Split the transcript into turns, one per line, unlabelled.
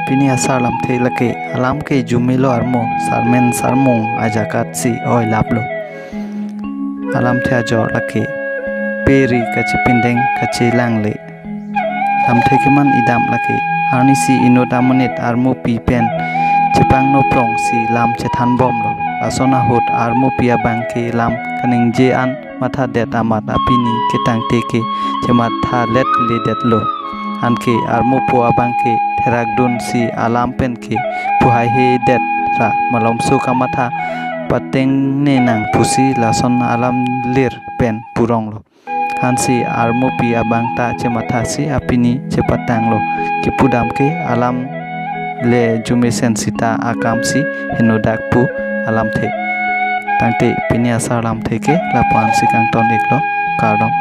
pini asar lam the lake alam ke jumilo armo sarmen sarmung ajakat si oi laplo alam the ajor lake peri kachi pindeng kachi langle lam the keman idam lake arni si inodamonet armo pi pen chepang no prong si lam chethan bom lo asona hot armo pia bangke lam kaning je an matha det amat apini ketang teke chemat tha let le det lo anke armo po abangke therakdun si alam penke puhai he det ra malom su kamatha pateng ne nang pusi lason alam lir pen purong lo hansi armo pi abang ta chematha si apini chepatang lo kipudam ke alam le jume sensita akam si henodak pu alam the tangte pini asar alam the ke lapan si kang ton eklo kardom